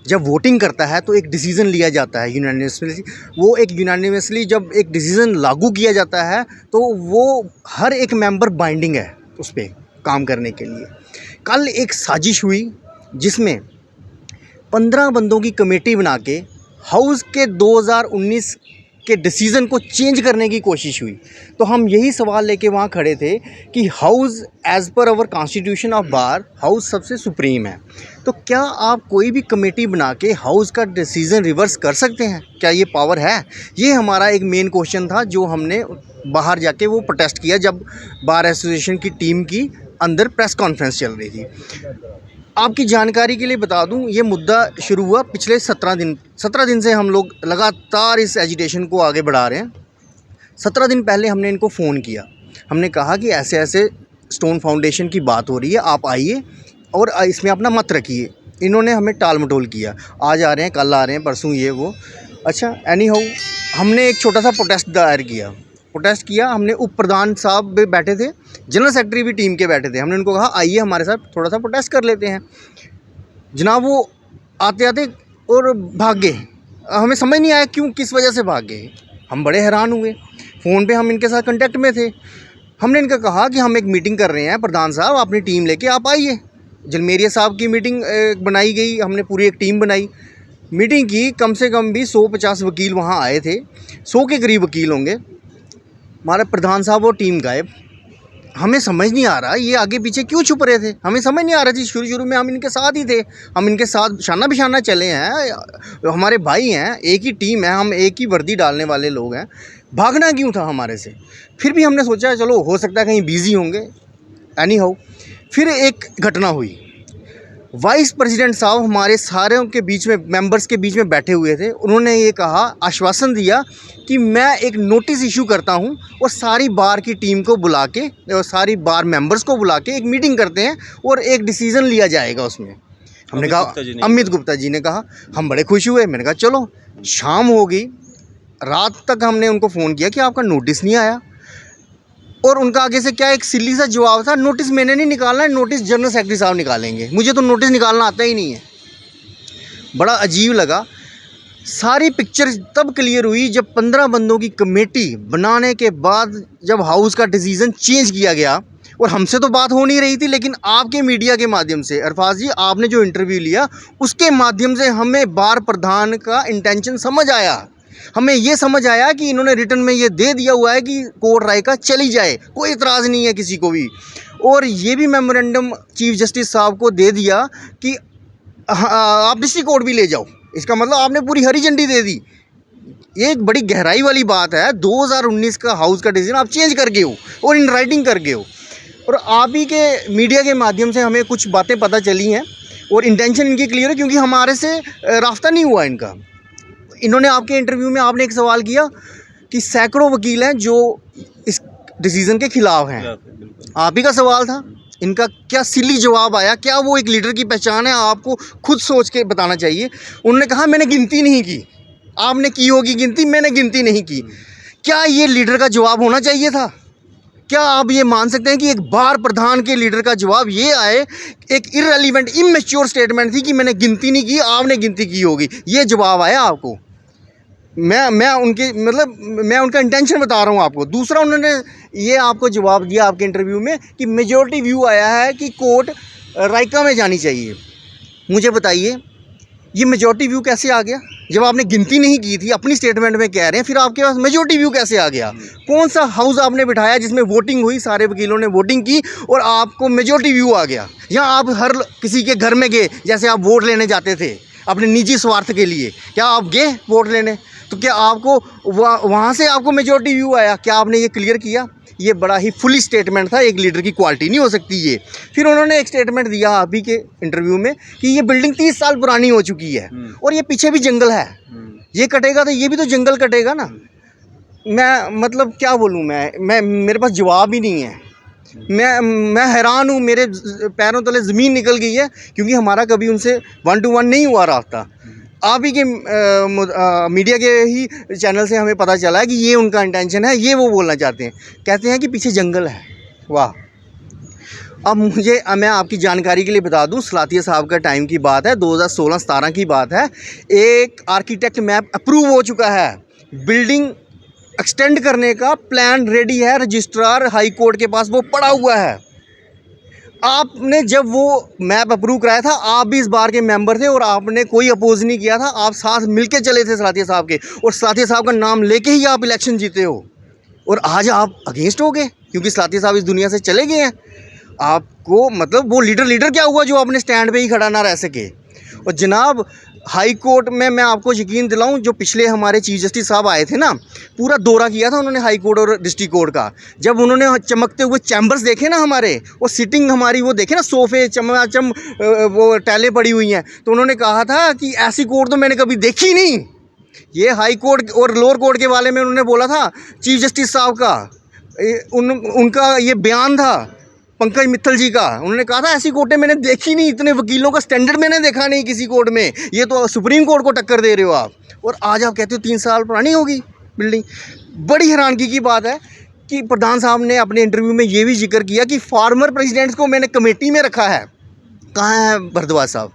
जब वोटिंग करता है तो एक डिसीज़न लिया जाता है यूनानिमसली। वो एक यूनानिमसली जब एक डिसीज़न लागू किया जाता है तो वो हर एक मेंबर बाइंडिंग है उस पर काम करने के लिए। कल एक साजिश हुई जिसमें 15 बंदों की कमेटी बना के हाउस के 2019 के डिसीज़न को चेंज करने की कोशिश हुई। तो हम यही सवाल लेके वहाँ खड़े थे कि house as per hour constitution of bar house सबसे सुप्रीम है, तो क्या आप कोई भी कमेटी बना के हाउस का डिसीज़न रिवर्स कर सकते हैं? क्या ये पावर है? ये हमारा एक मेन क्वेश्चन था जो हमने बाहर जाके वो प्रोटेस्ट किया जब बार एसोसिएशन की टीम की अंदर प्रेस कॉन्फ्रेंस चल रही थी। आपकी जानकारी के लिए बता दूं, ये मुद्दा शुरू हुआ पिछले 17 दिन से हम लोग लगातार इस एजिटेशन को आगे बढ़ा रहे हैं। 17 दिन पहले हमने इनको फ़ोन किया, हमने कहा कि ऐसे ऐसे स्टोन फाउंडेशन की बात हो रही है, आप आइए और इसमें अपना मत रखिए। इन्होंने हमें टाल मटोल किया, आज आ रहे हैं, कल आ रहे हैं, परसों ये वो। अच्छा, एनी हाउ हमने एक छोटा सा प्रोटेस्ट दायर किया। हमने उप प्रधान साहब भी बैठे थे, जनरल सेक्रेटरी भी टीम के बैठे थे। हमने उनको कहा आइए हमारे साथ थोड़ा सा प्रोटेस्ट कर लेते हैं। जनाब वो आते आते और भाग गए। हमें समझ नहीं आया क्यों, किस वजह से भाग गए। हम बड़े हैरान हुए। फ़ोन पे हम इनके साथ कांटेक्ट में थे। हमने इनका कहा कि हम एक मीटिंग कर रहे हैं, प्रधान साहब अपनी टीम लेके आप आइए। जलमेरिया साहब की मीटिंग बनाई गई, हमने पूरी एक टीम बनाई, मीटिंग की। कम से कम भी 150 वकील वहाँ आए थे, 100 के करीब वकील होंगे। हमारे प्रधान साहब और टीम गायब। हमें समझ नहीं आ रहा ये आगे पीछे क्यों छुप रहे थे, हमें समझ नहीं आ रहा थी। शुरू में हम इनके साथ ही थे, हम इनके साथ शाना बिशाना चले हैं, हमारे भाई हैं, एक ही टीम है, हम एक ही वर्दी डालने वाले लोग हैं। भागना क्यों था हमारे से? फिर भी हमने सोचा चलो हो सकता है कहीं बिजी होंगे। एनी हाउ फिर एक घटना हुई। वाइस प्रेसिडेंट साहब हमारे सारे के बीच में, मेंबर्स के बीच में बैठे हुए थे। उन्होंने ये कहा, आश्वासन दिया कि मैं एक नोटिस इशू करता हूं और सारी बार की टीम को बुला के और सारी बार मेंबर्स को बुला के एक मीटिंग करते हैं और एक डिसीज़न लिया जाएगा उसमें। हमने कहा, अमित गुप्ता जी ने कहा। हम बड़े खुश हुए। मैंने कहा चलो। शाम हो गई, रात तक हमने उनको फ़ोन किया कि आपका नोटिस नहीं आया, और उनका आगे से क्या एक सिल्ली सा जवाब था, नोटिस मैंने नहीं निकालना है, नोटिस जनरल सेक्रेटरी साहब निकालेंगे। मुझे तो नोटिस निकालना आता ही नहीं है। बड़ा अजीब लगा। सारी पिक्चर तब क्लियर हुई जब 15 बंदों की कमेटी बनाने के बाद जब हाउस का डिसीज़न चेंज किया गया। और हमसे तो बात हो नहीं रही थी, लेकिन आपके मीडिया के माध्यम से अरफाज जी, आपने जो इंटरव्यू लिया उसके माध्यम से हमें बार प्रधान का इंटेंशन समझ आया। हमें ये समझ आया कि इन्होंने रिटर्न में ये दे दिया हुआ है कि कोर्ट राय का चली जाए, कोई इतराज़ नहीं है किसी को भी। और ये भी मेमोरेंडम चीफ जस्टिस साहब को दे दिया कि आप डिस्ट्रिक्ट कोर्ट भी ले जाओ। इसका मतलब आपने पूरी हरी झंडी दे दी। ये एक बड़ी गहराई वाली बात है। 2019 का हाउस का डिसीजन आप चेंज कर गए हो और इन राइटिंग कर गए हो। और आप ही के मीडिया के माध्यम से हमें कुछ बातें पता चली हैं और इंटेंशन इनकी क्लियर है, क्योंकि हमारे से रास्ता नहीं हुआ इनका। इन्होंने आपके इंटरव्यू में आपने एक सवाल किया कि सैकड़ों वकील हैं जो इस डिसीज़न के ख़िलाफ़ हैं। आप ही का सवाल था। इनका क्या सिली जवाब आया, क्या वो एक लीडर की पहचान है? आपको खुद सोच के बताना चाहिए। उन्होंने कहा मैंने गिनती नहीं की। आपने की होगी गिनती, मैंने गिनती नहीं की। क्या ये लीडर का जवाब होना चाहिए था? क्या आप ये मान सकते हैं कि एक बार प्रधान के लीडर का जवाब ये आए, एक इररिलेवेंट इमेच्योर स्टेटमेंट थी कि मैंने गिनती नहीं की, आपने गिनती की होगी, ये जवाब आया आपको? मैं उनका इंटेंशन बता रहा हूँ आपको। दूसरा, उन्होंने ये आपको जवाब दिया आपके इंटरव्यू में कि मेजॉरिटी व्यू आया है कि कोर्ट रायका में जानी चाहिए। मुझे बताइए ये मेजॉरिटी व्यू कैसे आ गया? जब आपने गिनती नहीं की थी, अपनी स्टेटमेंट में कह रहे हैं, फिर आपके पास मेजॉरिटी व्यू कैसे आ गया? कौन सा हाउस आपने बिठाया जिसमें वोटिंग हुई, सारे वकीलों ने वोटिंग की और आपको मेजॉरिटी व्यू आ गया? या आप हर किसी के घर में गए, जैसे आप वोट लेने जाते थे अपने निजी स्वार्थ के लिए? क्या आप गए वोट लेने? तो क्या आपको वहाँ से आपको मेजॉरिटी व्यू आया? क्या आपने ये क्लियर किया? ये बड़ा ही फुली स्टेटमेंट था। एक लीडर की क्वालिटी नहीं हो सकती ये। फिर उन्होंने एक स्टेटमेंट दिया आप ही के इंटरव्यू में कि ये बिल्डिंग 30 साल पुरानी हो चुकी है और ये पीछे भी जंगल है, ये कटेगा तो ये भी तो जंगल कटेगा ना। मैं मतलब क्या बोलूँ, मैं मेरे पास जवाब ही नहीं है। मैं हैरान हूँ, मेरे पैरों तले ज़मीन निकल गई है, क्योंकि हमारा कभी उनसे 1 to 1 नहीं हुआ रास्ता। आप ही के मीडिया के ही चैनल से हमें पता चला है कि ये उनका इंटेंशन है, ये वो बोलना चाहते हैं। कहते हैं कि पीछे जंगल है। वाह। अब मैं आपकी जानकारी के लिए बता दूं, सलातिया साहब का टाइम की बात है, 2016-17 की बात है। एक आर्किटेक्ट मैप अप्रूव हो चुका है, बिल्डिंग एक्सटेंड करने का प्लान रेडी है, रजिस्ट्रार हाई कोर्ट के पास वो पड़ा हुआ है। आपने जब वो मैप अप्रूव कराया था, आप भी इस बार के मेंबर थे और आपने कोई अपोज नहीं किया था। आप साथ मिलके चले थे सलातिया साहब के, और सलातिया साहब का नाम लेके ही आप इलेक्शन जीते हो। और आज आप अगेंस्ट हो गए क्योंकि सलातिया साहब इस दुनिया से चले गए हैं। आपको मतलब वो लीडर क्या हुआ जो अपने स्टैंड पे ही खड़ा ना रह सके? और जनाब, हाई कोर्ट में मैं आपको यकीन दिलाऊं, जो पिछले हमारे चीफ जस्टिस साहब आए थे ना, पूरा दौरा किया था उन्होंने हाई कोर्ट और डिस्ट्रिक्ट कोर्ट का। जब उन्होंने चमकते हुए चैम्बर्स देखे ना हमारे, वो सिटिंग हमारी वो देखे ना, सोफ़े चमाचम वो टाइलें पड़ी हुई हैं, तो उन्होंने कहा था कि ऐसी कोर्ट तो मैंने कभी देखी नहीं। ये हाई कोर्ट और लोअर कोर्ट के बारे में उन्होंने बोला था चीफ जस्टिस साहब का, उनका ये बयान था पंकज मित्तल जी का। उन्होंने कहा था ऐसी कोर्टें मैंने देखी नहीं, इतने वकीलों का स्टैंडर्ड मैंने देखा नहीं किसी कोर्ट में, ये तो सुप्रीम कोर्ट को टक्कर दे रहे हो आप। और आज आप कहते हो 3 साल पुरानी होगी बिल्डिंग। बड़ी हैरानगी की बात है कि प्रधान साहब ने अपने इंटरव्यू में ये भी जिक्र किया कि फार्मर प्रेसिडेंट्स को मैंने कमेटी में रखा है। कहाँ है भारद्वाज साहब?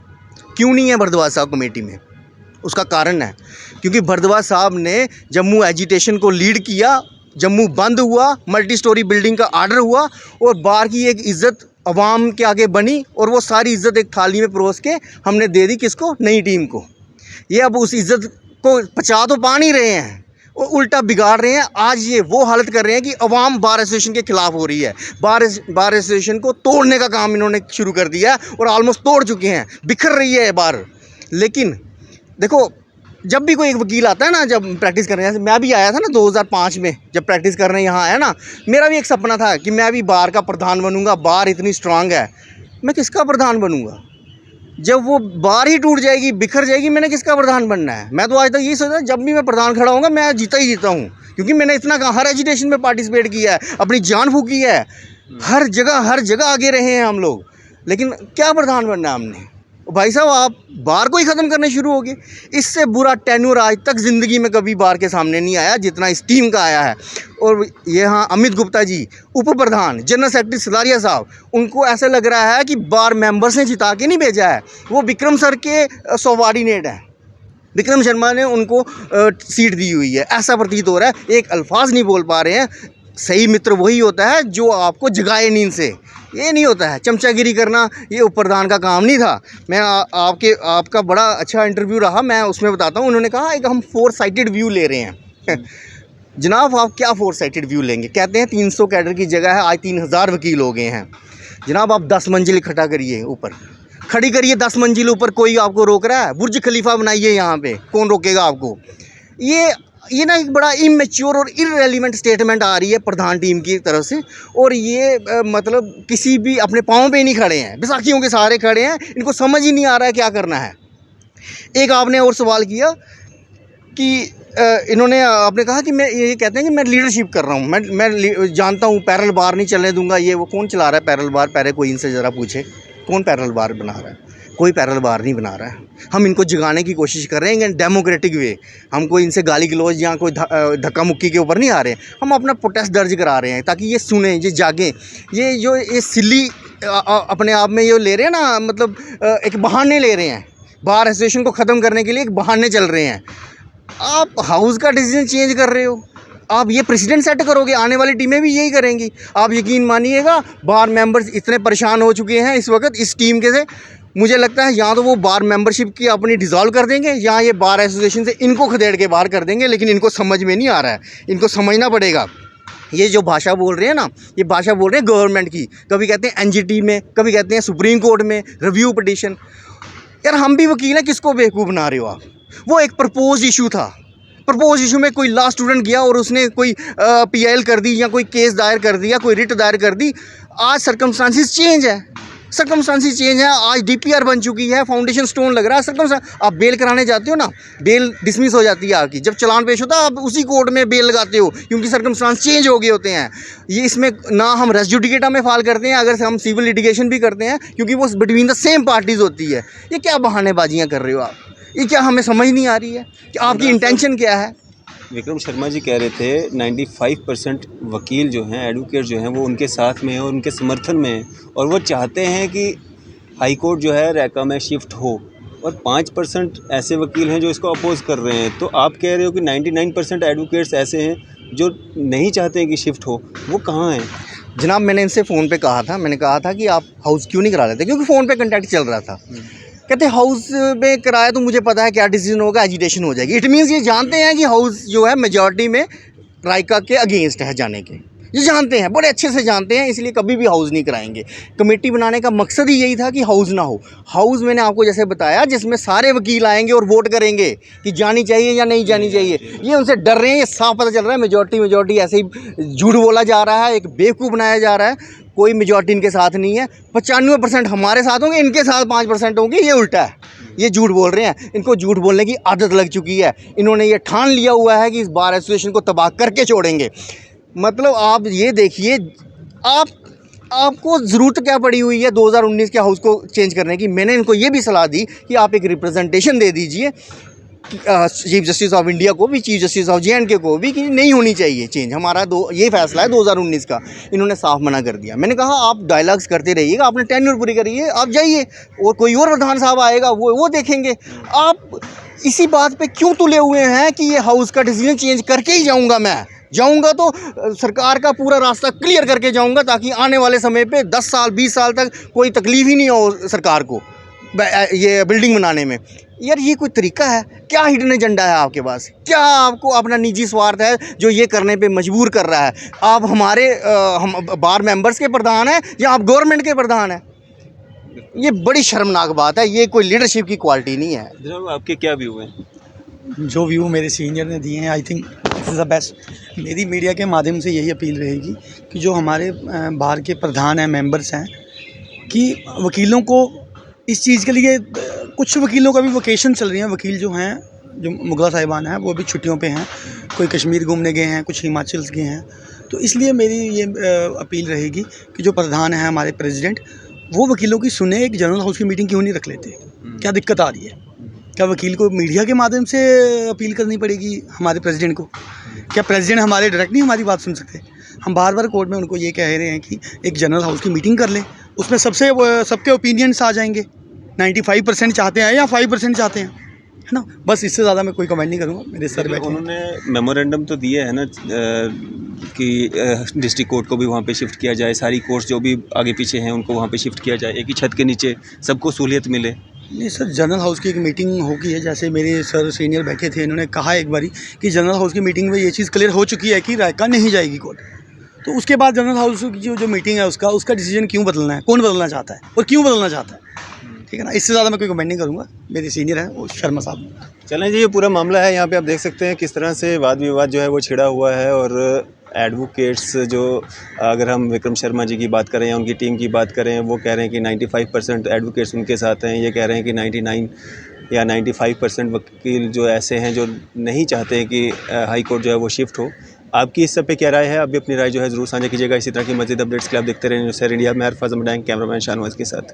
क्यों नहीं है भारद्वाज साहब कमेटी में? उसका कारण है क्योंकि भारद्वाज साहब ने जम्मू एजिटेशन को लीड किया, जम्मू बंद हुआ, मल्टी स्टोरी बिल्डिंग का आर्डर हुआ और बाहर की एक इज़्ज़त अवाम के आगे बनी, और वो सारी इज़्ज़त एक थाली में परोस के हमने दे दी किसको? नई टीम को। ये अब उस इज़्ज़त को पचा तो पा नहीं रहे हैं, वो उल्टा बिगाड़ रहे हैं। आज ये वो हालत कर रहे हैं कि अवाम बार एसोसिएशन के ख़िलाफ़ हो रही है। बार एसोसिएशन को तोड़ने का काम इन्होंने शुरू कर दिया और ऑलमोस्ट तोड़ चुके हैं, बिखर रही है बार। लेकिन देखो, जब भी कोई एक वकील आता है ना, जब प्रैक्टिस करने, जैसे मैं भी आया था ना 2005 में, जब प्रैक्टिस करने यहाँ आया ना, मेरा भी एक सपना था कि मैं भी बार का प्रधान बनूंगा। बार इतनी स्ट्रांग है, मैं किसका प्रधान बनूंगा? जब वो बार ही टूट जाएगी, बिखर जाएगी, मैंने किसका प्रधान बनना है? मैं तो आज तक यही सोचता हूँ, जब भी मैं प्रधान खड़ा होऊंगा मैं जीता ही जीता हूँ, क्योंकि मैंने इतना हर एजुटेशन में पार्टिसिपेट किया है, अपनी जान फूकी है, हर जगह आगे रहे हैं हम लोग। लेकिन क्या प्रधान बनना है हमने? भाई साहब, आप बार को ही ख़त्म करने शुरू हो गए। इससे बुरा टेन्योर आज तक ज़िंदगी में कभी बार के सामने नहीं आया जितना इस टीम का आया है। और ये हाँ, अमित गुप्ता जी उप प्रधान, जनरल सेक्रेटरी सलारिया साहब, उनको ऐसा लग रहा है कि बार मेंबर्स ने जिता के नहीं भेजा है, वो विक्रम सर के सबॉर्डिनेट हैं। विक्रम शर्मा ने उनको सीट दी हुई है, ऐसा प्रतीत हो रहा है। एक अल्फाज नहीं बोल पा रहे हैं। सही मित्र वही होता है जो आपको जगाए नींद से, ये नहीं होता है चमचागिरी करना। ये उप प्रधान का काम नहीं था। मैं आपका बड़ा अच्छा इंटरव्यू रहा, मैं उसमें बताता हूँ। उन्होंने कहा एक हम 4 साइटेड व्यू ले रहे हैं। जनाब आप क्या 4 साइटेड व्यू लेंगे? कहते हैं 300 कैडर की जगह है, आज 3000 वकील हो गए हैं। जनाब आप 10 मंजिल इकट्ठा करिए, ऊपर खड़ी करिए 10 मंजिल ऊपर, कोई आपको रोक रहा है? बुर्ज खलीफा बनाइए यहाँ पे, कौन रोकेगा आपको? ये ना एक बड़ा इमेच्योर और इररेलेवेंट स्टेटमेंट आ रही है प्रधान टीम की तरफ से। और ये मतलब किसी भी अपने पाँव पे नहीं खड़े हैं, बैसाखियों के सहारे खड़े हैं। इनको समझ ही नहीं आ रहा है क्या करना है। एक आपने और सवाल किया कि आपने कहा कि मैं ये कहते हैं कि मैं लीडरशिप कर रहा हूँ, मैं जानता हूँ पैरेलल बार नहीं चलने दूंगा। ये वो कौन चला रहा है पैरेलल बार? पहले कोई इनसे ज़रा पूछे, कौन पैरेलल बार बना रहा है? कोई पैरेलल बार नहीं बना रहा है। हम इनको जगाने की कोशिश कर रहे हैं डेमोक्रेटिक वे। हम कोई इनसे गाली गलौज या कोई धक्का मुक्की के ऊपर नहीं आ रहे हैं। हम अपना प्रोटेस्ट दर्ज करा रहे हैं ताकि ये सुने, ये जागें। ये जो ये सिली अपने आप में ये ले रहे हैं ना, मतलब एक बहाने ले रहे हैं। बार एसोसिएशन को ख़त्म करने के लिए एक बहाने चल रहे हैं। आप हाउस का डिसीजन चेंज कर रहे हो, आप ये प्रेसिडेंट सेट करोगे, आने वाली टीमें भी यही करेंगी। आप यकीन मानिएगा, बार मेंबर्स इतने परेशान हो चुके हैं इस वक्त इस टीम के से। मुझे लगता है या तो वो बार मेंबरशिप की अपनी डिज़ोल्व कर देंगे या ये बार एसोसिएशन से इनको खदेड़ के बाहर कर देंगे। लेकिन इनको समझ में नहीं आ रहा है, इनको समझना पड़ेगा। ये जो भाषा बोल रहे हैं ना, ये भाषा बोल रहे हैं गवर्नमेंट की। कभी कहते हैं एनजीटी में, कभी कहते हैं सुप्रीम कोर्ट में रिव्यू पिटीशन। यार हम भी वकील हैं, किसको बेवकूफ़ बना रहे हो आप? वो एक प्रपोज इशू था। प्रपोज इशू में कोई लॉ स्टूडेंट गया और उसने कोई पीआईएल कर दी या कोई केस दायर कर दिया, कोई रिट दायर कर दी। आज सर्कमस्टांसिस चेंज है, सर्कमस्टांसिस चेंज है। आज डीपीआर बन चुकी है, फाउंडेशन स्टोन लग रहा है। आप बेल कराने जाते हो ना, बेल डिसमिस हो जाती है आपकी। जब चालान पेश होता है आप उसी कोर्ट में बेल लगाते हो, क्योंकि सर्कमस्टांस चेंज हो गए होते हैं। ये इसमें ना हम रेस जुडिकेटा में फाल करते हैं, अगर हम सिविल लिटिगेशन भी करते हैं, क्योंकि वो बिटवीन द सेम पार्टीज़ होती है। ये क्या बहानेबाजियाँ कर रहे हो आप? ये क्या हमें समझ नहीं आ रही है कि आपकी इंटेंशन क्या है? विक्रम शर्मा जी कह रहे थे 95% वकील जो हैं, एडवोकेट जो हैं, वो उनके साथ में हैं और उनके समर्थन में हैं और वो चाहते हैं कि हाई कोर्ट जो है रैका में शिफ्ट हो, और 5% ऐसे वकील हैं जो इसको अपोज़ कर रहे हैं। तो आप कह रहे हो कि 99% एडवोकेट्स ऐसे हैं जो नहीं चाहते हैं कि शिफ्ट हो, वो कहाँ हैं? जनाब मैंने इनसे फ़ोन पे कहा था, मैंने कहा था कि आप हाउस क्यों नहीं करा लेते, क्योंकि फ़ोन पे कंटेक्ट चल रहा था। कहते हाउस में कराया तो मुझे पता है क्या डिसीजन होगा, एजिटेशन हो जाएगी। इट मीन्स ये जानते हैं कि हाउस जो है मेजॉरिटी में राइका के अगेंस्ट है जाने के। ये जानते हैं, बड़े अच्छे से जानते हैं, इसलिए कभी भी हाउस नहीं कराएंगे। कमेटी बनाने का मकसद ही यही था कि हाउस ना हो। हाउस मैंने आपको जैसे बताया जिसमें सारे वकील आएंगे और वोट करेंगे कि जानी चाहिए या नहीं जानी चाहिए। ये उनसे डर रहे हैं, ये साफ पता चल रहा है। मेजॉरिटी ऐसे ही झूठ बोला जा रहा है, एक बेवकूफ़ बनाया जा रहा है। कोई मेजॉरिटी इनके साथ नहीं है। 95% हमारे साथ होंगे, इनके साथ 5% होंगे। ये उल्टा है, ये झूठ बोल रहे हैं। इनको झूठ बोलने की आदत लग चुकी है। इन्होंने ये ठान लिया हुआ है कि इस बार एसोसिएशन को तबाह करके छोड़ेंगे। मतलब आप ये देखिए, आपको ज़रूरत क्या पड़ी हुई है 2019 के हाउस को चेंज करने की। मैंने इनको ये भी सलाह दी कि आप एक रिप्रेजेंटेशन दे दीजिए चीफ जस्टिस ऑफ इंडिया को भी, चीफ जस्टिस ऑफ JNK को भी, कि नहीं होनी चाहिए चेंज। हमारा ये फैसला है 2019 का। इन्होंने साफ मना कर दिया। मैंने कहा आप डायलॉग्स करते रहिएगा, आपने टेन्योर पूरी करिए, आप जाइए और कोई और प्रधान साहब आएगा वो देखेंगे। आप इसी बात पे क्यों तुले हुए हैं कि ये हाउस का डिसीजन चेंज करके ही जाऊँगा? मैं जाऊँगा तो सरकार का पूरा रास्ता क्लियर करके जाऊँगा, ताकि आने वाले समय पे 10 साल 20 साल तक कोई तकलीफ़ ही नहीं हो सरकार को ये बिल्डिंग बनाने में। यार ये कोई तरीका है? क्या हिडन एजेंडा है आपके पास? क्या आपको अपना निजी स्वार्थ है जो ये करने पे मजबूर कर रहा है? आप हम बार मेंबर्स के प्रधान हैं या आप गवर्नमेंट के प्रधान हैं? ये बड़ी शर्मनाक बात है। ये कोई लीडरशिप की क्वालिटी नहीं है। जनाब आपके क्या व्यू हैं? जो व्यू मेरे सीनियर ने दिए हैं, I think this is the best. मेरी मीडिया के माध्यम से यही अपील रहेगी कि जो हमारे बार के प्रधान हैं, मेंबर्स हैं, कि वकीलों को इस चीज़ के लिए, कुछ वकीलों का भी वोकेशन चल रही है। वकील जो हैं, जो मुगला साहिबान हैं, वो भी छुट्टियों पे हैं। कोई कश्मीर घूमने गए हैं, कुछ हिमाचल गए हैं। तो इसलिए मेरी ये अपील रहेगी कि जो प्रधान हैं हमारे प्रेसिडेंट, वो वकीलों की सुने। एक जनरल हाउस की मीटिंग क्यों नहीं रख लेते? क्या दिक्कत आ रही है? क्या वकील को मीडिया के माध्यम से अपील करनी पड़ेगी हमारे प्रेसिडेंट को? क्या प्रेसिडेंट हमारे डायरेक्ट नहीं हमारी बात सुन सकते? हम बार बार कोर्ट में उनको ये कह रहे हैं कि एक जनरल हाउस की मीटिंग कर लें, उसमें सबके ओपिनियंस आ जाएंगे। 95% चाहते हैं या 5% चाहते हैं, ना। बस इससे ज़्यादा मैं कोई कमेंट नहीं करूँगा, मेरे सर बैठे हैं। उन्होंने मेमोरेंडम तो दिया है ना कि डिस्ट्रिक्ट कोर्ट को भी वहाँ पे शिफ्ट किया जाए, सारी कोर्ट्स जो भी आगे पीछे हैं उनको वहाँ पे शिफ्ट किया जाए, एक ही छत के नीचे सबको सहूलियत मिले। नहीं सर, जनरल हाउस की एक मीटिंग होगी है, जैसे मेरे सर सीनियर बैठे थे, इन्होंने कहा एक बारी कि जनरल हाउस की मीटिंग में ये चीज़ क्लियर हो चुकी है कि रायका नहीं जाएगी कोर्ट। तो उसके बाद जनरल हाउस की जो मीटिंग है उसका डिसीजन क्यों बदलना है, कौन बदलना चाहता है और क्यों बदलना चाहता है, ठीक है ना। इससे ज़्यादा मैं कोई कमेंट नहीं करूँगा, मेरे सीनियर हैं वो शर्मा साहब। चलें जी, ये पूरा मामला है, यहाँ पे आप देख सकते हैं किस तरह से वाद विवाद जो है वो छिड़ा हुआ है। और एडवोकेट्स जो, अगर हम विक्रम शर्मा जी की बात करें या उनकी टीम की बात करें, वो कह रहे हैं कि 95% एडवोकेट्स उनके साथ हैं, ये कह रहे हैं कि 99 या 95% वकील जो ऐसे हैं जो नहीं चाहते हैं कि हाई कोर्ट जो है वो शिफ्ट हो। आपकी इस सब पे क्या राय है? आप भी अपनी राय जो है ज़रूर साझा कीजिएगा। इसी तरह की मज़ीद अपडेट्स के लिए आप देखते रहें न्यूज़ इंडिया में। अरफाज अहमद, कैमरामैन शाहनवाज के साथ।